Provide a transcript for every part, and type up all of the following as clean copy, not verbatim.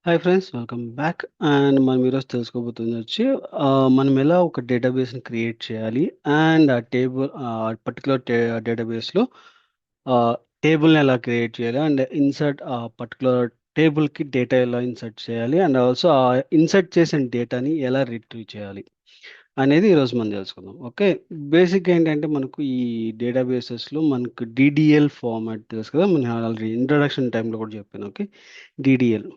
Hi friends, welcome back. And మనం ఈరోజు తెలుసుకోబోతుంది వచ్చి మనం ఎలా ఒక డేటాబేస్ని క్రియేట్ చేయాలి అండ్ ఆ టేబుల్ పర్టికులర్ డేటాబేస్లో టేబుల్ని ఎలా క్రియేట్ చేయాలి అండ్ ఇన్సర్ట్ ఆ పర్టికులర్ టేబుల్కి డేటా ఎలా ఇన్సర్ట్ చేయాలి అండ్ ఆల్సో ఆ ఇన్సర్ట్ చేసిన డేటాని ఎలా రిట్రీవ్ చేయాలి అనేది ఈరోజు మనం తెలుసుకుందాం. ఓకే, బేసిక్ ఏంటంటే మనకు ఈ డేటాబేసెస్లో మనకు డిడిఎల్ ఫార్మాట్ తెలుసు కదా. మనం ఆల్రెడీ ఇంట్రడక్షన్ టైంలో కూడా చెప్పాను. ఓకే, డిడిఎల్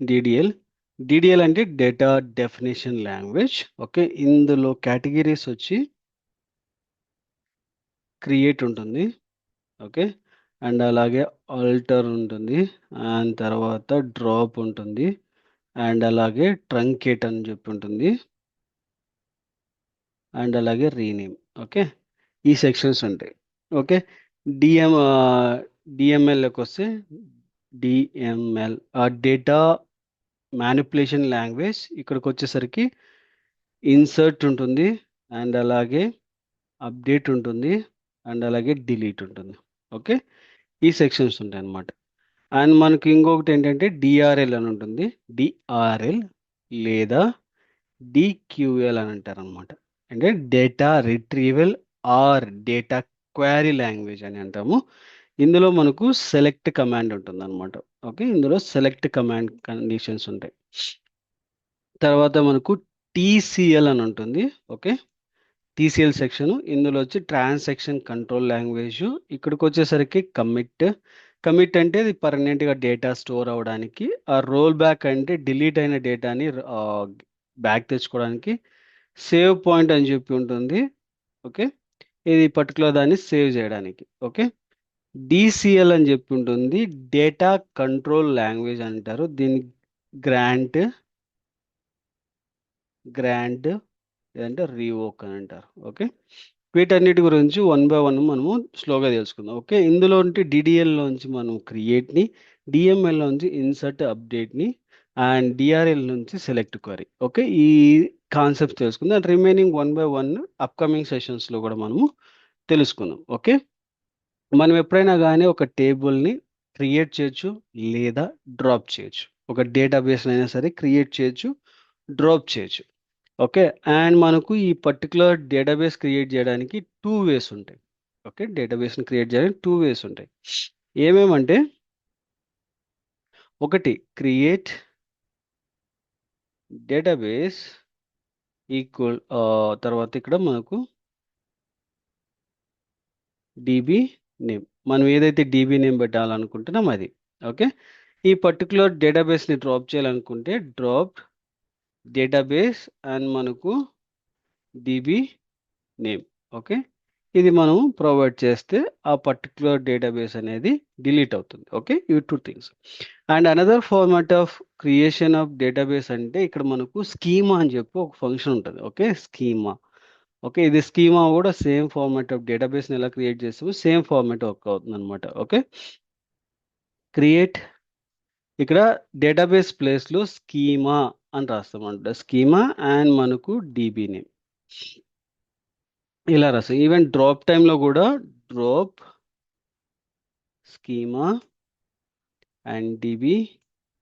డిడిఎల్ డిడిఎల్ అంటే డేటా డెఫినేషన్ లాంగ్వేజ్. ఓకే, ఇందులో కేటగిరీస్ వచ్చి క్రియేట్ ఉంటుంది. ఓకే, అండ్ అలాగే ఆల్టర్ ఉంటుంది, అండ్ తర్వాత డ్రాప్ ఉంటుంది, అండ్ అలాగే ట్రంకేట్ అని చెప్పి ఉంటుంది, అండ్ అలాగే రీనేమ్. ఓకే, ఈ సెక్షన్స్ ఉంటాయి. ఓకే, డిఎం డిఎంఎల్కి వస్తే డిఎంఎల్ డేటా మ్యానిపులేషన్ లాంగ్వేజ్. ఇక్కడికి వచ్చేసరికి ఇన్సర్ట్ ఉంటుంది, అండ్ అలాగే అప్డేట్ ఉంటుంది, అండ్ అలాగే డిలీట్ ఉంటుంది. ఓకే, ఈ సెక్షన్స్ ఉంటాయి అన్నమాట. అండ్ మనకి ఇంకొకటి ఏంటంటే డిఆర్ఎల్ అని ఉంటుంది. డిఆర్ఎల్ లేదా డిక్యూఎల్ అని అంటారు అనమాట. అంటే data retrieval or data query language అని అంటాము. ఇందులో మనకు సెలెక్ట్ కమాండ్ ఉంటుంది అనమాట. ఓకే, ఇందులో సెలెక్ట్ కమాండ్ కండిషన్స్ ఉంటాయి. తర్వాత మనకు టీసీఎల్ అని ఉంటుంది. Okay, TCL section. ఇందులో వచ్చి ట్రాన్సాక్షన్ కంట్రోల్ లాంగ్వేజ్. ఇక్కడికి వచ్చేసరికి కమిట్ అంటే ఇది పర్మనెంట్గా డేటా స్టోర్ అవ్వడానికి. ఆ రోల్ బ్యాక్ అంటే డిలీట్ అయిన డేటాని బ్యాక్ తెచ్చుకోవడానికి. సేవ్ పాయింట్ అని చెప్పి ఉంటుంది. ఓకే, ఇది పర్టికులర్ దాన్ని సేవ్ చేయడానికి. ఓకే, డిసిఎల్ అని చెప్పి ఉంటుంది. డేటా కంట్రోల్ లాంగ్వేజ్ అంటారు దీన్ని. గ్రాంట్ గ్రాంట్ లేదంటే రీవోక్ అని అంటారు. ఓకే, వీటన్నిటి గురించి వన్ బై వన్ మనము స్లోగా తెలుసుకుందాం. ఓకే, ఇందులో డిడిఎల్లోంచి మనం క్రియేట్ని, డిఎంఎల్లోంచి ఇన్సర్ట్ అప్డేట్ని, అండ్ డిఆర్ఎల్ నుంచి సెలెక్ట్ క్వరీ. ఓకే, ఈ కాన్సెప్ట్స్ తెలుసుకుందాం. And remaining one by one upcoming సెషన్స్లో కూడా మనము తెలుసుకుందాం. ఓకే, మనం ఎప్పుడైనా కానీ ఒక టేబుల్ని క్రియేట్ చేయొచ్చు లేదా డ్రాప్ చేయొచ్చు. ఒక డేటాబేస్ అయినా సరే క్రియేట్ చేయొచ్చు, డ్రాప్ చేయొచ్చు. ఓకే, అండ్ మనకు ఈ పర్టికులర్ డేటాబేస్ క్రియేట్ చేయడానికి టూ వేస్ ఉంటాయి. ఓకే, డేటాబేస్ని క్రియేట్ చేయడానికి టూ వేస్ ఉంటాయి. ఏమేమంటే, ఒకటి క్రియేట్ డేటాబేస్ ఈక్వల్, తర్వాత ఇక్కడ మనకు డిబి నేమ్. మనం ఏదైతే డిబి నేమ్ పెట్టాలనుకుంటున్నాం అది. ఓకే, ఈ పర్టికులర్ డేటాబేస్ని డ్రాప్ చేయాలనుకుంటే డ్రాప్ డేటాబేస్ అండ్ మనకు డిబి నేమ్. ఓకే, ఇది మనం ప్రొవైడ్ చేస్తే ఆ పర్టికులర్ డేటాబేస్ అనేది డిలీట్ అవుతుంది. ఓకే, ఇవి two things. And another format of creation of database అంటే ఇక్కడ మనకు స్కీమా అని చెప్పి ఒక ఫంక్షన్ ఉంటుంది. Okay, schema. ఓకే, ఇది స్కీమా కూడా సేమ్ ఫార్మాట్ ఆఫ్ డేటాబేస్ని ఎలా క్రియేట్ చేస్తామో సేమ్ ఫార్మాట్ వర్క్ అవుతుంది అనమాట. ఓకే, క్రియేట్ ఇక్కడ డేటాబేస్ ప్లేస్లో స్కీమా అని రాస్తామంట. స్కీమా అండ్ మనకు డిబి నేమ్ ఇలా రాస్తాం. ఈవెన్ డ్రాప్ టైంలో కూడా drop schema and dB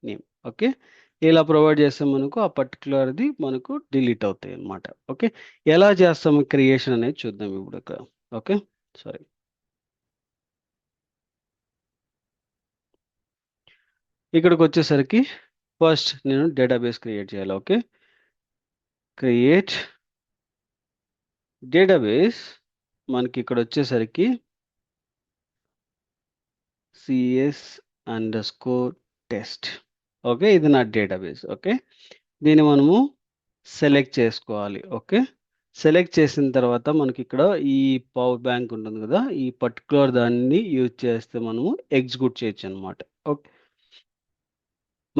name. Okay, ఇలా ప్రొవైడ్ చేస్తే మనకు ఆ పర్టికులర్ది మనకు డిలీట్ అవుతాయి అన్నమాట. ఓకే, ఎలా చేస్తాము క్రియేషన్ అనేది చూద్దాం ఇప్పుడు ఇక్కడ. ఓకే, సారీ, ఇక్కడికి వచ్చేసరికి ఫస్ట్ నేను డేటాబేస్ క్రియేట్ చేయాలి. Okay, create database. మనకి ఇక్కడ వచ్చేసరికి CS_test. ఓకే, ఇది నా డేటాబేస్. ఓకే, దీన్ని మనము సెలెక్ట్ చేసుకోవాలి. ఓకే, సెలెక్ట్ చేసిన తర్వాత మనకి ఇక్కడ ఈ పవర్ బ్యాంక్ ఉంటుంది కదా, ఈ పర్టికులర్ దాన్ని యూజ్ చేస్తే మనము ఎగ్జిక్యూట్ చేయొచ్చు అనమాట. ఓకే,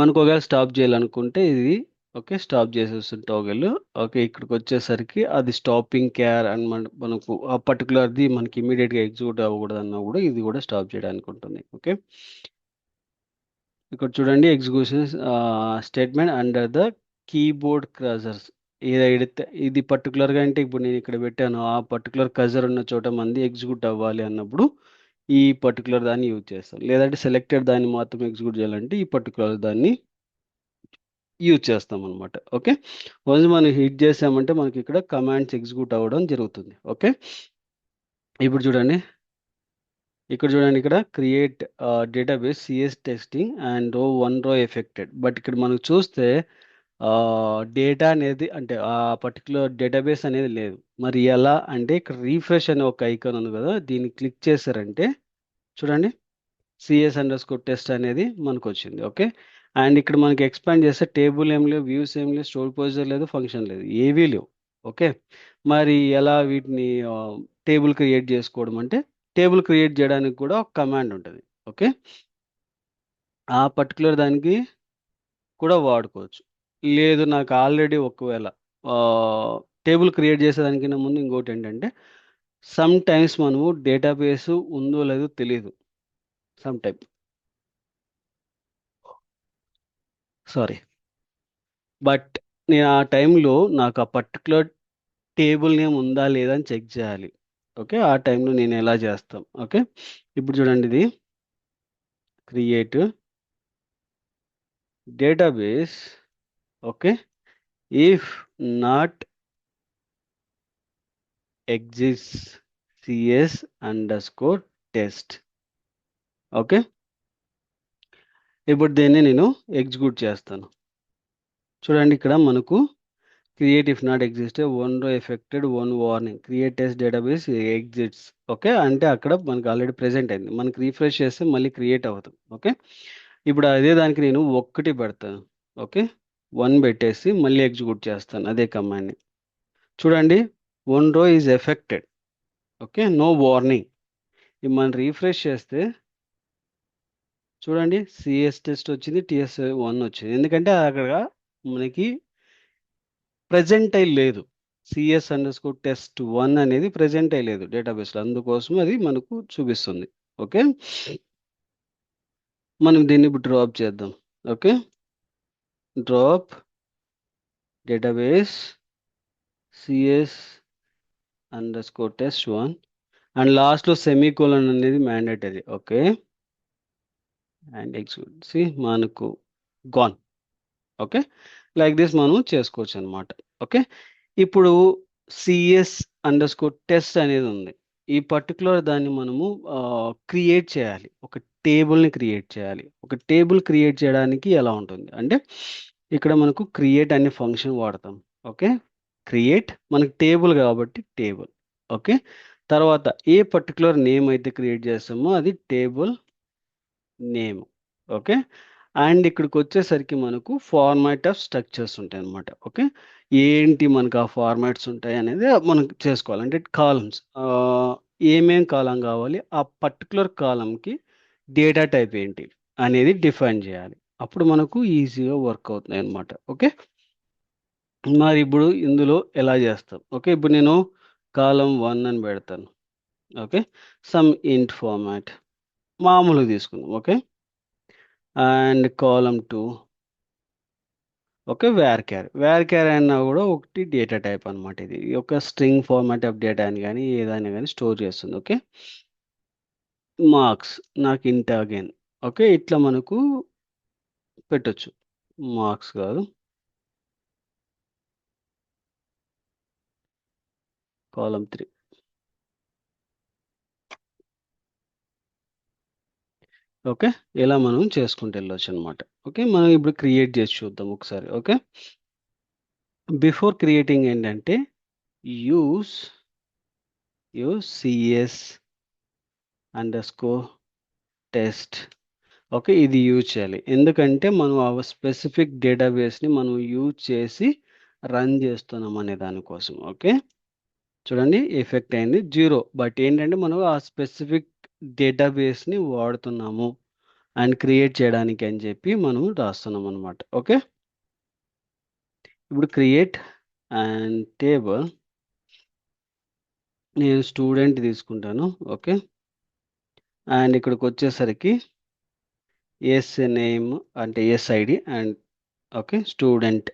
మనకు ఒకవేళ స్టాప్ చేయాలనుకుంటే ఇది. ఓకే, స్టాప్ చేసేస్తుంది టోగల్. ఓకే, ఇక్కడికి వచ్చేసరికి అది స్టాపింగ్ కేర్ అని మనకు ఆ పర్టికులర్ది మనకి ఇమీడియట్గా ఎగ్జిక్యూట్ అవ్వకూడదు అన్నా కూడా ఇది కూడా స్టాప్ చేయడానికి ఉంటుంది. ఓకే, ఇక్కడ చూడండి execution statement under the keyboard cursors. ఏదైతే ఇది పర్టికులర్గా అంటే ఇప్పుడు నేను ఇక్కడ పెట్టాను ఆ పర్టికులర్ కజర్ ఉన్న చోట మంది ఎగ్జిక్యూట్ అవ్వాలి అన్నప్పుడు ఈ పర్టికులర్ దాన్ని యూజ్ చేస్తాం. లేదంటే సెలెక్టెడ్ దాన్ని మాత్రం ఎగ్జిక్యూట్ చేయాలంటే ఈ పర్టికులర్ దాన్ని యూజ్ చేస్తాం అనమాట. ఓకే, వన్స్ మనం హిట్ చేసామంటే మనకి ఇక్కడ కమాండ్స్ ఎగ్జిక్యూట్ అవ్వడం జరుగుతుంది. ఓకే, ఇప్పుడు చూడండి ఇక్కడ create database CS testing and రో ఎఫెక్టెడ్. బట్ ఇక్కడ మనకు చూస్తే డేటా అనేది అంటే ఆ పర్టికులర్ డేటాబేస్ అనేది లేదు. మరి ఎలా అంటే ఇక్కడ రీఫ్రెష్ అనే ఒక ఐకాన్ ఉంది కదా, దీన్ని క్లిక్ చేశారంటే చూడండి CS_test అనేది మనకు వచ్చింది. ఓకే, అండ్ ఇక్కడ మనకి ఎక్స్పాండ్ చేస్తే టేబుల్ ఏం లేవు, వ్యూస్ ఏం లేవు, స్టోర్ పొజిషన్ లేదు, ఫంక్షన్ లేదు, ఏవీ లేవు. ఓకే, మరి ఎలా వీటిని టేబుల్ క్రియేట్ చేసుకోవడం అంటే టేబుల్ క్రియేట్ చేయడానికి కూడా ఒక కమాండ్ ఉంటుంది. ఓకే, ఆ పర్టికులర్ దానికి కూడా వాడుకోవచ్చు. లేదు నాకు ఆల్రెడీ ఒకవేళ టేబుల్ క్రియేట్ చేసేదానికన్నా ముందు ఇంకోటి ఏంటంటే సమ్ టైమ్స్ మనము డేటాబేస్ ఉందో లేదో తెలియదు. సమ్ టైమ్ సారీ, బట్ నేను ఆ టైంలో నాకు ఆ పర్టికులర్ టేబుల్ నేమ్ ఉందా లేదా అని చెక్ చేయాలి. ఓకే, ఆ టైంలో నేను ఎలా చేస్తాం. ఓకే, ఇప్పుడు చూడండి ఇది create database. Okay, if not exist CS_test. Okay, ఇప్పుడు దీన్ని నేను ఎగ్జిక్యూట్ చేస్తాను. చూడండి ఇక్కడ మనకు create if not exist one row affected one warning create test database exists. Okay, అంటే అక్కడ మనకు ఆల్రెడీ ప్రెజెంట్ అయింది. మనకి రీఫ్రెష్ చేస్తే మళ్ళీ క్రియేట్ అవుతుంది. ఓకే, ఇప్పుడు అదే దానికి నేను 1 పెడతాను. ఓకే, 1 పెట్టేసి మళ్ళీ ఎగ్జిక్యూట్ చేస్తాను అదే కమాండ్ని. చూడండి one row is affected. Okay, no warning. ఇప్పుడు మనం రీఫ్రెష్ చేస్తే చూడండి CS టెస్ట్ వచ్చింది, TS1 వచ్చింది. ఎందుకంటే అక్కడ మనకి ప్రెజెంట్ అయి లేదు. CS_test1 అనేది ప్రెజెంట్ అయి లేదు డేటాబేస్లో, అందుకోసం అది మనకు చూపిస్తుంది. ఓకే, మనం దీన్ని ఇప్పుడు డ్రాప్ చేద్దాం. Okay, drop database CS_test1 and లాస్ట్లో సెమీకోలన్ అనేది మ్యాండేటరీ. ఓకే, అండ్ ఎగ్జిక్యూట్ మనకు గాన్. ఓకే, లైక్ దిస్ మనం చేసుకోవచ్చు అనమాట. ఓకే, ఇప్పుడు CS_test అనేది ఉంది. ఈ పర్టికులర్ దాన్ని మనము క్రియేట్ చేయాలి, ఒక టేబుల్ని క్రియేట్ చేయాలి. ఒక టేబుల్ క్రియేట్ చేయడానికి ఎలా ఉంటుంది అంటే ఇక్కడ మనకు క్రియేట్ అనే ఫంక్షన్ వాడతాం. ఓకే, క్రియేట్ మనకు టేబుల్ కాబట్టి టేబుల్. ఓకే, తర్వాత ఏ పర్టికులర్ నేమ్ అయితే క్రియేట్ చేస్తామో అది టేబుల్ నేమ్. ఓకే, అండ్ ఇక్కడికి వచ్చేసరికి మనకు ఫార్మాట్ ఆఫ్ స్ట్రక్చర్స్ ఉంటాయి అన్నమాట. ఓకే, ఏంటి మనకు ఆ ఫార్మాట్స్ ఉంటాయి అనేది మనం చేసుకోవాలి. అంటే కాలమ్స్ ఏమేం కాలం కావాలి, ఆ పర్టికులర్ కాలంకి డేటా టైప్ ఏంటి అనేది డిఫైన్ చేయాలి. అప్పుడు మనకు ఈజీగా వర్క్ అవుతుంది అనమాట. ఓకే, మరి ఇప్పుడు ఇందులో ఎలా చేస్తాం. ఓకే, ఇప్పుడు నేను కాలం 1 అని పెడతాను. ఓకే, సమ్ ఇంట్ ఫార్మాట్ మామూలుగా తీసుకుందాం. Okay, and column 2 okay varchar అన్నా కూడా ఒకటి డేటా టైప్ అనమాట. ఇది ఒక స్ట్రింగ్ ఫార్మాట్ ఆఫ్ డేటా అని కానీ ఏదైనా కానీ స్టోర్ చేస్తుంది. ఓకే, మార్క్స్ నాకు ఇంట్ అగైన్. ఓకే, ఇట్లా మనకు పెట్టొచ్చు. మార్క్స్ కాదు, కాలం 3. ఓకే, ఇలా మనం చేసుకుంటూ వెళ్ళొచ్చు అనమాట. ఓకే, మనం ఇప్పుడు క్రియేట్ చేసి చూద్దాం ఒకసారి. ఓకే, బిఫోర్ క్రియేటింగ్ ఏంటంటే యూస్ CS_test. ఓకే, ఇది యూజ్ చేయాలి. ఎందుకంటే మనం ఆ స్పెసిఫిక్ డేటాబేస్ని మనం యూజ్ చేసి రన్ చేస్తున్నాం అనే దానికోసం. ఓకే, చూడండి ఎఫెక్ట్ అయింది 0. బట్ ఏంటంటే మనం ఆ స్పెసిఫిక్ డేటాబేస్ని వాడుతున్నాము అండ్ క్రియేట్ చేయడానికి అని చెప్పి మనం రాస్తున్నాం అనమాట. ఓకే, ఇప్పుడు క్రియేట్ అండ్ టేబుల్ నేను స్టూడెంట్ తీసుకుంటాను. ఓకే, అండ్ ఇక్కడికి వచ్చేసరికి ఎస్ నేమ్ అంటే SID and okay student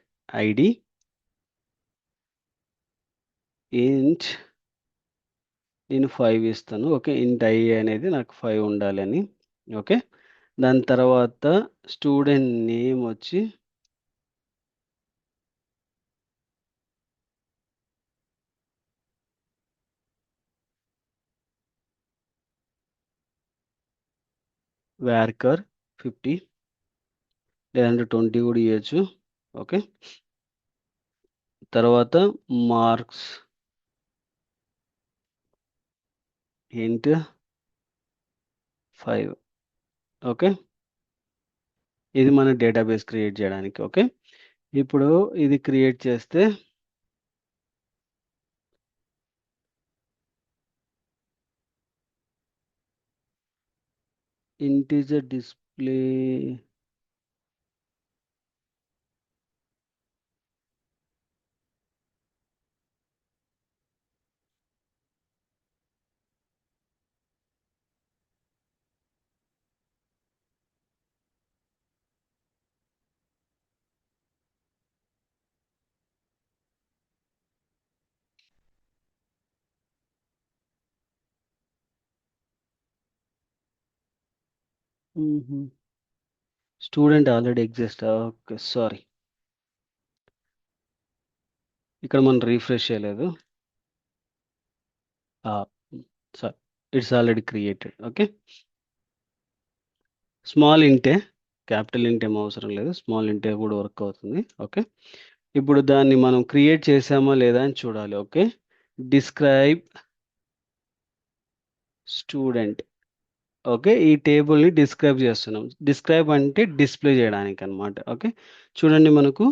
ID int నేను 5 ఇస్తాను. ఓకే. ఇంట్ i అనేది నాకు 5 ఉండాలని. ఓకే. దాని తర్వాత స్టూడెంట్ నేమ్ వచ్చి varchar 50 లేదంటే 20 కూడా ఇవ్వచ్చు. ఓకే. తర్వాత మార్క్స్ ఇంట్ 5. ఓకే. ఇది మన డేటాబేస్ క్రియేట్ చేయడానికి. ఓకే. ఇప్పుడు ఇది క్రియేట్ చేస్తే integer display student already exist. Okay, sorry, ఇక్కడ మనం రీఫ్రెష్ చేయలేదు. Sorry, it's already created. Okay. Small ఇంటే, క్యాపిటల్ ఇంట్ ఏం అవసరం లేదు, స్మాల్ ఇంటే కూడా వర్క్ అవుతుంది. ఓకే. ఇప్పుడు దాన్ని మనం క్రియేట్ చేసామా లేదా అని చూడాలి. ఓకే. Describe student. ఓకే. ఈ టేబుల్ని డిస్క్రైబ్ చేస్తున్నాం. డిస్క్రైబ్ అంటే డిస్ప్లే చేయడానికి అనమాట. ఓకే. చూడండి, మనకు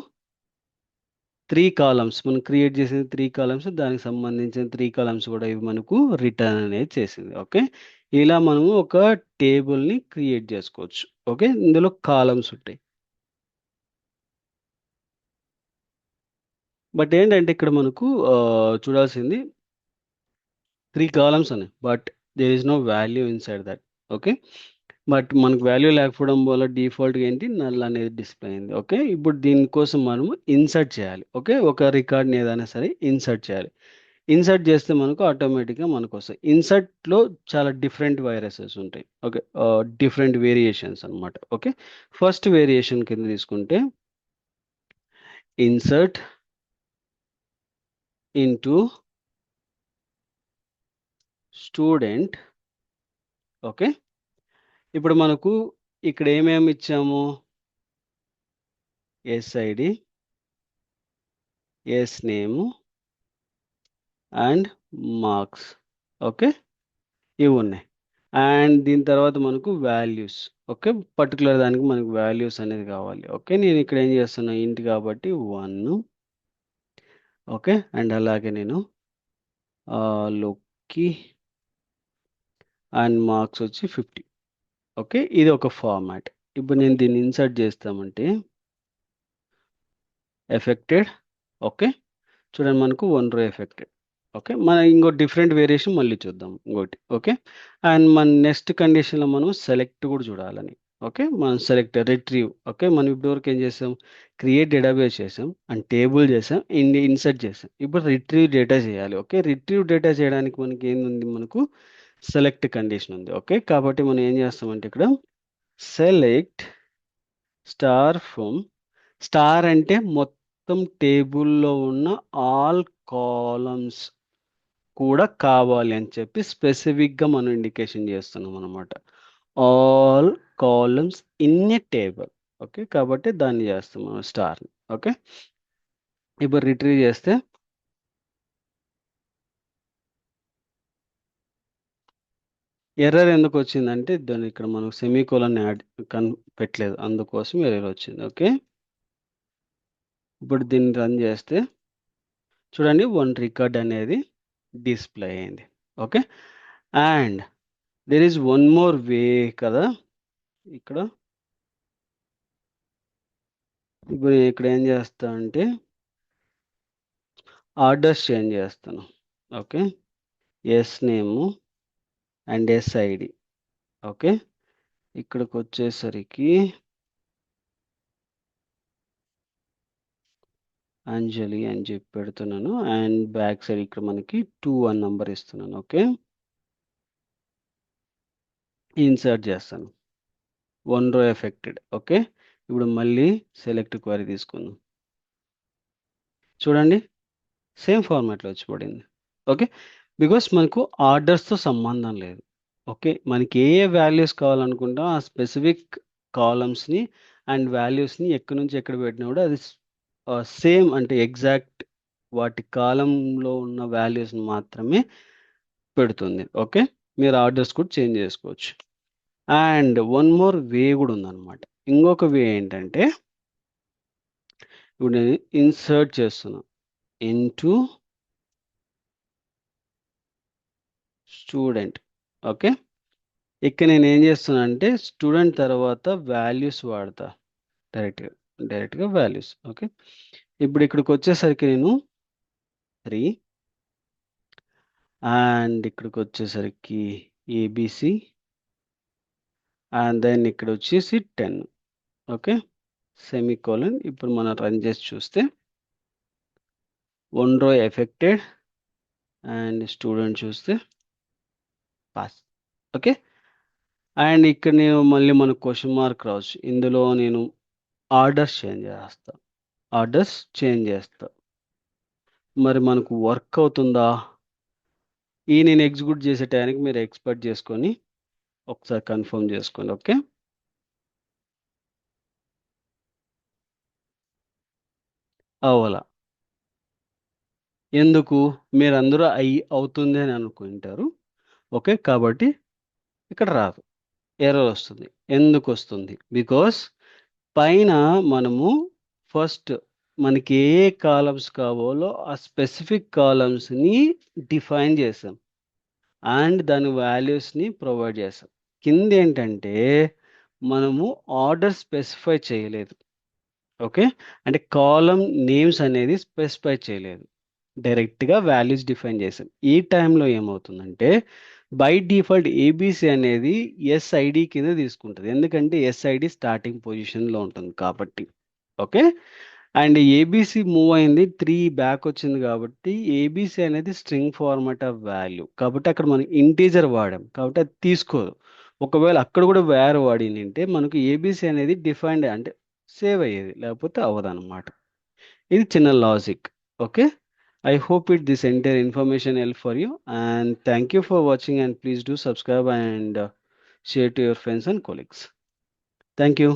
3 కాలమ్స్ మనం క్రియేట్ చేసిన 3 కాలమ్స్, దానికి సంబంధించిన 3 కాలమ్స్ కూడా ఇవి మనకు రిటర్న్ అనేది చేసింది. ఓకే. ఇలా మనము ఒక టేబుల్ని క్రియేట్ చేసుకోవచ్చు. ఓకే. ఇందులో కాలమ్స్ ఉంటాయి. బట్ ఏంటంటే ఇక్కడ మనకు చూడాల్సింది 3 కాలమ్స్ ఉన్నాయి. But there is no value inside that. Okay. But మనకు వాల్యూ లేకపోవడం వల్ల డిఫాల్ట్గా ఏంటి, నల్ అనేది డిస్ప్లే అయింది. ఓకే. ఇప్పుడు దీనికోసం మనము ఇన్సర్ట్ చేయాలి. ఓకే. ఒక రికార్డ్ని ఏదైనా సరే ఇన్సర్ట్ చేయాలి. ఇన్సర్ట్ చేస్తే మనకు ఆటోమేటిక్గా మనకు వస్తాయి. ఇన్సర్ట్లో చాలా డిఫరెంట్ వైరసెస్ ఉంటాయి. ఓకే. డిఫరెంట్ వేరియేషన్స్ అన్నమాట. ఓకే. ఫస్ట్ వేరియేషన్ కింద తీసుకుంటే ఇన్సర్ట్ ఇంటూ స్టూడెంట్. ఓకే. ఇప్పుడు మనకు ఇక్కడ ఏమేమి ఇచ్చాము, SID, S name and marks. Okay. ఇవి ఉన్నాయి. అండ్ దీని తర్వాత మనకు వాల్యూస్. ఓకే. పర్టికులర్ దానికి మనకు వాల్యూస్ అనేది కావాలి. ఓకే. నేను ఇక్కడ ఏం చేస్తున్నా, ఇంటి కాబట్టి 1. ఓకే. అండ్ అలాగే నేను లుక్కి అండ్ మార్క్స్ వచ్చి 50. ఓకే. ఇది ఒక ఫార్మాట్. ఇప్పుడు నేను దీన్ని ఇన్సర్ట్ చేస్తామంటే ఎఫెక్టెడ్. ఓకే. చూడండి, మనకు 1 రో ఎఫెక్టెడ్. ఓకే. మన ఇంకో డిఫరెంట్ వేరియేషన్ మళ్ళీ చూద్దాం ఇంకోటి. ఓకే. అండ్ మన నెక్స్ట్ కండిషన్లో మనం సెలెక్ట్ కూడా చూడాలని. ఓకే. మనం సెలెక్ట్ రిట్రీవ్. ఓకే. మనం ఇప్పటివరకు ఏం చేసాం, క్రియేట్ డేటాబేస్ చేసాం అండ్ టేబుల్ చేసాం, ఇన్సర్ట్ చేసాం. ఇప్పుడు రిట్రీవ్ డేటా చేయాలి. ఓకే. రిట్రీవ్ డేటా చేయడానికి మనకి ఏంది, మనకు సెలెక్ట్ కండిషన్ ఉంది. ఓకే. కాబట్టి మనం ఏం చేస్తామంటే ఇక్కడ సెలెక్ట్ స్టార్ ఫ్రమ్, స్టార్ అంటే మొత్తం టేబుల్లో ఉన్న ఆల్ కాలమ్స్ కూడా కావాలి అని చెప్పి స్పెసిఫిక్గా మనం ఇండికేషన్ చేస్తున్నాం అనమాట. All columns in a table. Okay. కాబట్టి దాన్ని చేస్తాం మనం స్టార్ని. ఓకే. ఇప్పుడు రిట్రీవ్ చేస్తే ఎర్రర్ ఎందుకు వచ్చిందంటే, దాన్ని ఇక్కడ మనం సెమీకోలన్ యాడ్ పెట్టలేదు, అందుకోసం ఎర్రర్ వచ్చింది. ఓకే. ఇప్పుడు దీన్ని రన్ చేస్తే చూడండి, 1 రికార్డ్ అనేది డిస్ప్లే అయింది. Okay. And there is one more way కదా ఇక్కడ. ఇప్పుడు ఇక్కడ ఏం చేస్తా అంటే ఆర్డర్స్ చేంజ్ చేస్తాను. Okay. S name and SID. Okay. ఇక్కడికి వచ్చేసరికి అంజలి అని చెప్పి పెడుతున్నాను. అండ్ బ్యాక్ సైడ్ ఇక్కడ మనకి 2 అని నంబర్ ఇస్తున్నాను. ఓకే. ఇన్సర్ట్ చేస్తాను. 1 రో ఎఫెక్టెడ్. ఓకే, ఇప్పుడు మళ్ళీ సెలెక్ట్ క్వరీ తీసుకుందాం. చూడండి, సేమ్ ఫార్మాట్లో వచ్చి పడింది. ఓకే, బికాస్ మనకు ఆర్డర్స్తో సంబంధం లేదు. ఓకే, మనకి ఏ ఏ వాల్యూస్ కావాలనుకుంటాం ఆ స్పెసిఫిక్ కాలమ్స్ని అండ్ వాల్యూస్ని ఎక్కడి నుంచి ఎక్కడ పెట్టినా కూడా అది సేమ్ అంటే ఎగ్జాక్ట్ వాటి కాలంలో ఉన్న వాల్యూస్ని మాత్రమే పెడుతుంది. ఓకే, మీరు ఆర్డర్స్ కూడా చేంజ్ చేసుకోవచ్చు. అండ్ వన్ మోర్ వే కూడా ఉందన్నమాట. ఇంకొక వే ఏంటంటే, ఇప్పుడు నేను ఇన్సర్ట్ చేస్తున్నా ఇంటూ స్టూడెంట్. ఓకే, ఇక్కడ నేను ఏం చేస్తున్నా అంటే స్టూడెంట్ తర్వాత వాల్యూస్ వాడతా. డైరెక్ట్గా వాల్యూస్. ఓకే, ఇప్పుడు ఇక్కడికి వచ్చేసరికి నేను 3 అండ్ ఇక్కడికి వచ్చేసరికి ఏబిసి అండ్ దెన్ ఇక్కడ వచ్చేసి 10. Okay, semicolon. ఇప్పుడు మనం రన్ చేసి చూస్తే 1 రో ఎఫెక్టెడ్ అండ్ స్టూడెంట్ చూస్తే పాస్. ఓకే, అండ్ ఇక్కడ నేను మళ్ళీ మనకు క్వశ్చన్ మార్క్ రావచ్చు. ఇందులో నేను ఆర్డర్స్ చేంజ్ చేస్తా. మరి మనకు వర్క్ అవుతుందా? నేను ఎగ్జిక్యూట్ చేసే టైంకి మీరు ఎక్స్పెక్ట్ చేసుకొని ఒకసారి కన్ఫర్మ్ చేసుకోండి. ఓకే, అవలా ఎందుకు మీరందరూ అవుతుంది అని అనుకుంటారు. ఓకే, కాబట్టి ఇక్కడ రాదు, ఎర్రర్ వస్తుంది. ఎందుకు వస్తుంది? బికాస్ పైన మనము ఫస్ట్ మనకి ఏ ఏ కాలమ్స్ కావాలో ఆ స్పెసిఫిక్ కాలమ్స్ని డిఫైన్ చేసాం అండ్ దాని వాల్యూస్ని ప్రొవైడ్ చేసాం. కింద ఏంటంటే మనము ఆర్డర్ స్పెసిఫై చేయలేదు. ఓకే, అంటే కాలం నేమ్స్ అనేది స్పెసిఫై చేయలేదు, డైరెక్ట్గా వాల్యూస్ డిఫైన్ చేసాం. ఈ టైంలో ఏమవుతుందంటే బై డిఫాల్ట్ ఏబిసి అనేది ఎస్ఐడి కింద తీసుకుంటుంది, ఎందుకంటే ఎస్ఐడి స్టార్టింగ్ పొజిషన్లో ఉంటుంది కాబట్టి. ఓకే, అండ్ ఏబిసి మూవ్ అయింది 3 బ్యాక్ వచ్చింది కాబట్టి ఏబిసి అనేది స్ట్రింగ్ ఫార్మాట్ ఆఫ్ వాల్యూ కాబట్టి అక్కడ మనం ఇంటీజర్ వాడాం కాబట్టి అది తీసుకోదు. ఒకవేళ అక్కడ కూడా వేర్ వాడిందంటే మనకు ఏబిసి అనేది డిఫైన్డ్ అంటే సేవ్ అయ్యేది, లేకపోతే అవ్వదన్నమాట. ఇది చిన్న logic. Okay, I hope this entire information help for you, and thank you for watching, and please do subscribe and share to your friends and colleagues. Thank you.